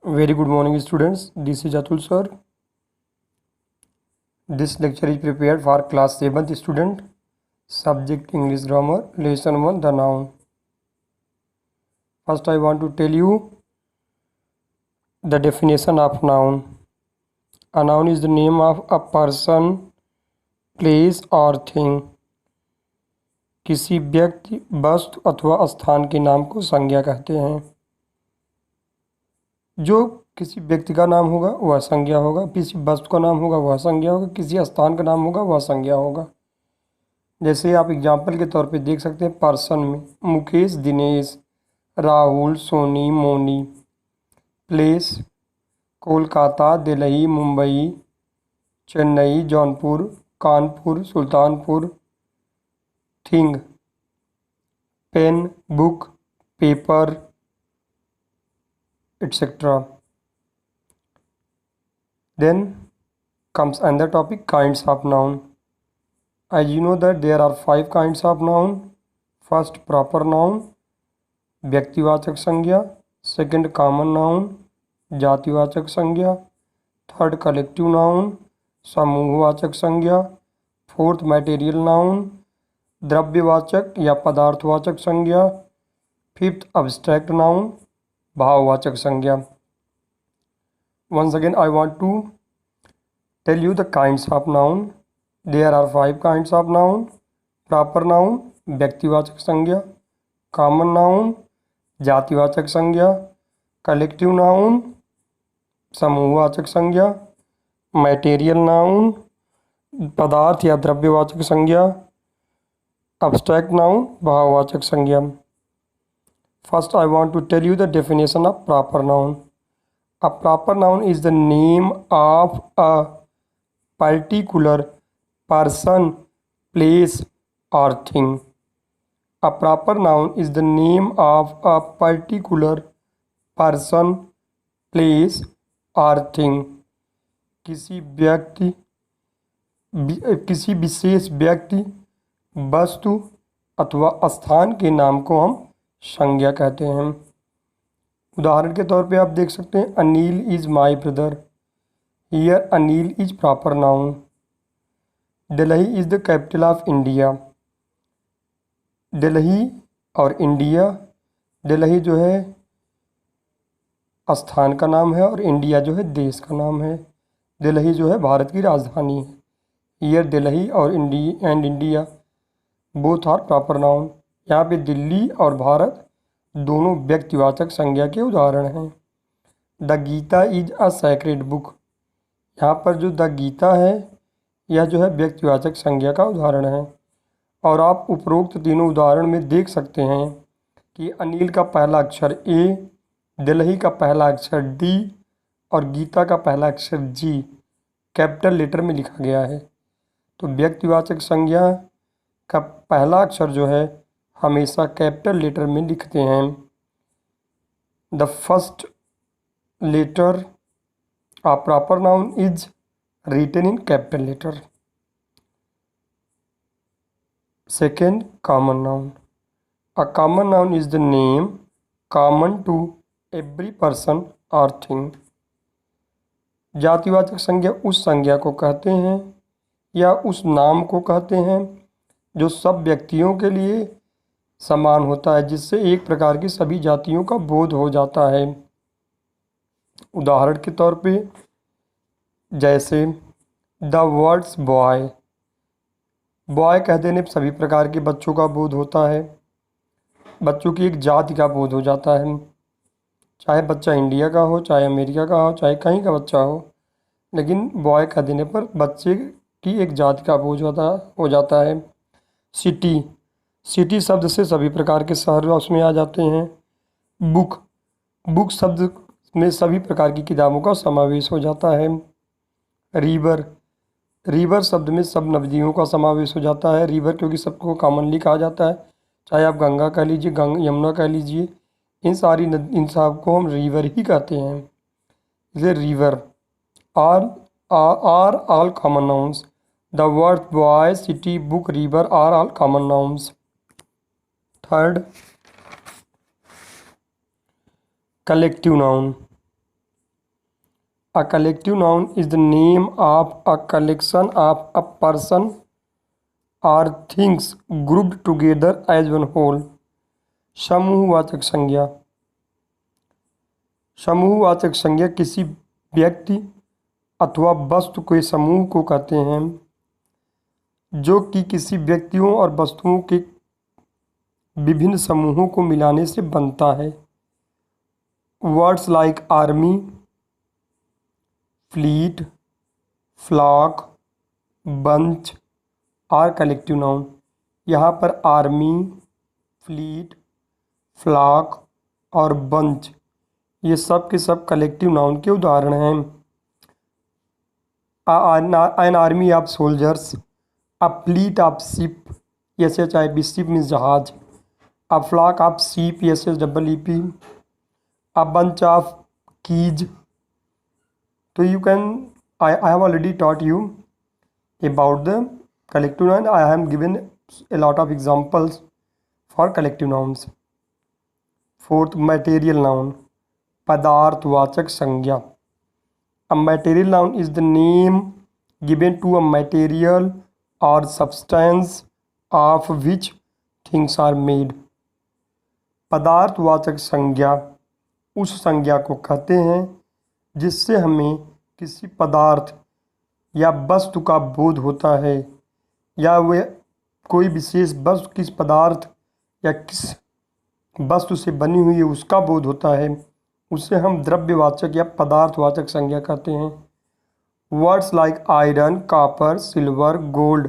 Very good morning, students. This is Atul sir. This lecture is prepared for class 7th student. Subject English Grammar. Lesson 1 The Noun. First, I want to tell you the definition of noun. A noun is the name of a person, place or thing. किसी व्यक्ति, वस्तु अथवा स्थान के नाम को संज्ञा कहते हैं। जो किसी व्यक्ति का नाम होगा वह संज्ञा होगा, किसी वस्तु का नाम होगा वह संज्ञा होगा, किसी स्थान का नाम होगा वह संज्ञा होगा। जैसे आप एग्जाम्पल के तौर पे देख सकते हैं, पर्सन में Mukesh, Dinesh, Rahul, Soni, Moni. Place Kolkata, Delhi, Mumbai, Chennai, Jaunpur, Kanpur, Sultanpur. Thing pen, book, paper, etc. Then comes another topic, kinds of noun. As you know that there are 5 kinds of noun. First, proper noun, व्यक्तिवाचक संज्ञा. Second, common noun, जातिवाचक संज्ञा. Third, collective noun, समूहवाचक संज्ञा. Fourth, material noun, द्रव्यवाचक या पदार्थवाचक संज्ञा. Fifth, abstract noun, भाववाचक संज्ञा. Once again I want to tell you the kinds of noun. There are 5 kinds of noun. Proper noun, व्यक्तिवाचक संज्ञा. Common noun, जातिवाचक संज्ञा. Collective noun, समूहवाचक संज्ञा. Material noun, पदार्थ या द्रव्यवाचक संज्ञा. Abstract noun, भाववाचक संज्ञा. First, I want to tell you the definition of proper noun. A proper noun is the name of a particular person, place, or thing. A proper noun is the name of a particular person, place, or thing. किसी विशेष व्यक्ति, वस्तु अथवा स्थान के नाम को हम संज्ञा कहते हैं। उदाहरण के तौर पे आप देख सकते हैं, Anil is my brother. Here Anil is proper noun. Delhi is the capital of India. Delhi और इंडिया, दिल्ली जो है स्थान का नाम है और इंडिया जो है देश का नाम है। दिल्ली जो है भारत की राजधानी है। हियर दिल्ली और India both are proper noun. यहाँ पे दिल्ली और भारत दोनों व्यक्तिवाचक संज्ञा के उदाहरण हैं। The Gita is a sacred book. यहाँ पर जो द गीता है यह जो है व्यक्तिवाचक संज्ञा का उदाहरण है। और आप उपरोक्त तीनों उदाहरण में देख सकते हैं कि अनिल का पहला अक्षर ए, दिल्ली का पहला अक्षर डी और गीता का पहला अक्षर जी कैपिटल लेटर में लिखा गया है। तो व्यक्तिवाचक संज्ञा का पहला अक्षर जो है हमेशा कैपिटल लेटर में लिखते हैं। The first letter of proper noun is written in capital letter. Second, common noun. A common noun is the name common to every person और थिंग. जातिवाचक संज्ञा उस संज्ञा को कहते हैं या उस नाम को कहते हैं जो सब व्यक्तियों के लिए समान होता है, जिससे एक प्रकार की सभी जातियों का बोध हो जाता है। उदाहरण के तौर पे जैसे द वर्ड्स बॉय, बॉय कह देने पर सभी प्रकार के बच्चों का बोध होता है, बच्चों की एक जाति का बोध हो जाता है, चाहे बच्चा इंडिया का हो, चाहे अमेरिका का हो, चाहे कहीं का बच्चा हो, लेकिन बॉय कह देने पर बच्चे की एक जाति का बोध हो जाता है। सिटी, सिटी शब्द से सभी प्रकार के शहर उसमें आ जाते हैं। बुक, बुक शब्द में सभी प्रकार की किताबों का समावेश हो जाता है। रिवर, रिवर शब्द में सब नदियों का समावेश हो जाता है। रिवर क्योंकि सबको कॉमनली कहा जाता है, चाहे आप गंगा कह लीजिए, यमुना कह लीजिए, इन सब को हम रिवर ही कहते हैं। जैसे river, all common nouns. The words boy, city, book, river are all common nouns. Third, collective noun. A collective noun is the name of a collection of a person or things grouped together as one whole. समूहवाचक संज्ञा। समूहवाचक संज्ञा किसी व्यक्ति अथवा वस्तु के समूह को कहते हैं जो कि किसी व्यक्तियों और वस्तुओं के विभिन्न समूहों को मिलाने से बनता है। Words like army, fleet, flock, bunch are collective noun. यहाँ पर आर्मी, फ्लीट, फ्लॉक और बंच ये सब के सब कलेक्टिव नाउन के उदाहरण हैं। An army of soldiers, a fleet of ship, SHIP, ship means जहाज, a flock of sheep, SHEEP, a bunch of keys. तो you can, I have already taught you about the collective noun. I have given a lot of examples for collective nouns. Fourth, material noun, पदार्थवाचक संज्ञा। A material noun is the name given to a material or substance of which things are made. पदार्थवाचक संज्ञा उस संज्ञा को कहते हैं जिससे हमें किसी पदार्थ या वस्तु का बोध होता है या वह कोई विशेष वस्तु किस पदार्थ या किस वस्तु से बनी हुई है उसका बोध होता है, उसे हम द्रव्यवाचक या पदार्थवाचक संज्ञा कहते हैं। Words like iron, copper, silver, gold,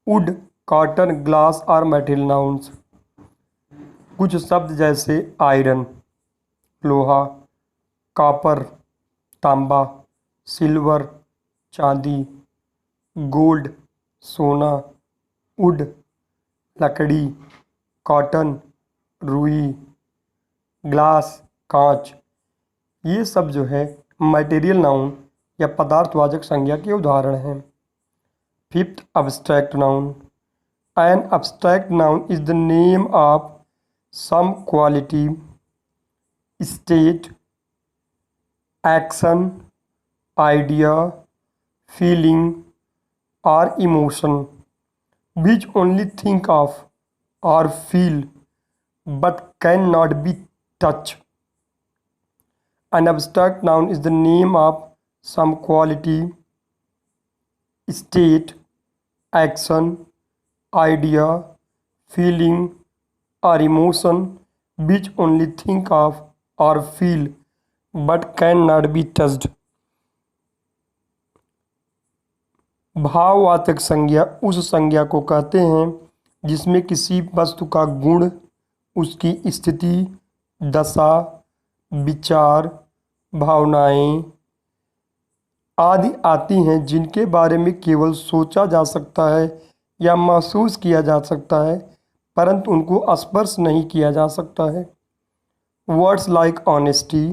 wood, cotton, glass are material nouns. कुछ शब्द जैसे आयरन लोहा, कॉपर तांबा, सिल्वर चांदी, गोल्ड सोना, वुड लकड़ी, कॉटन रुई, ग्लास कांच, ये सब जो है मटेरियल नाउन या पदार्थवाचक संज्ञा के उदाहरण हैं। Fifth, abstract noun. An abstract noun is the name of some quality, state, action, idea, feeling or emotion which only think of or feel but cannot be touched. An abstract noun is the name of some quality, state, action, idea, feeling or emotion which only think of or feel but cannot be touched. भाववाचक संज्ञा उस संज्ञा को कहते हैं जिसमें किसी वस्तु का गुण, उसकी स्थिति, दशा, विचार, भावनाएं आदि आती हैं जिनके बारे में केवल सोचा जा सकता है या महसूस किया जा सकता है परंतु उनको स्पर्श नहीं किया जा सकता है। Words like honesty,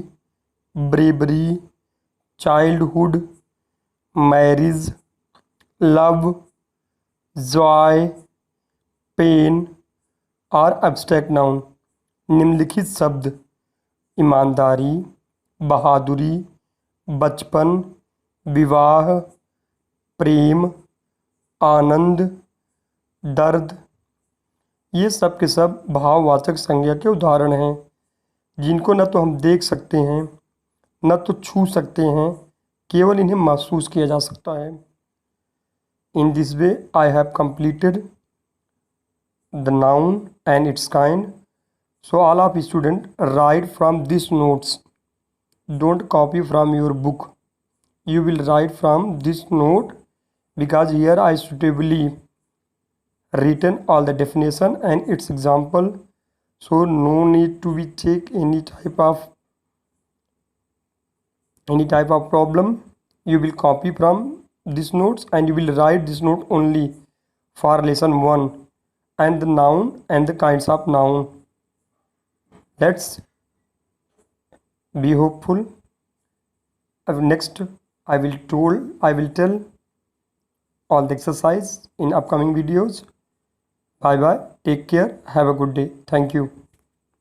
bravery, childhood, marriage, love, joy, pain और एब्स्ट्रैक्ट नाउन। निम्नलिखित शब्द ईमानदारी, बहादुरी, बचपन, विवाह, प्रेम, आनंद, दर्द, ये सब के सब भाववाचक संज्ञा के उदाहरण हैं जिनको न तो हम देख सकते हैं न तो छू सकते हैं, केवल इन्हें महसूस किया जा सकता है। In this way, I have completed the noun and its kind. So all of you students write from these notes. Don't copy from your book. You will write from this note because here I suitably written all the definition and its example. So no need to be take any type of problem. You will copy from these notes and you will write this note only for lesson 1 and the noun and the kinds of noun. Let's be hopeful. Next I will tell all the exercise in upcoming videos. Bye bye, take care, have a good day, thank you.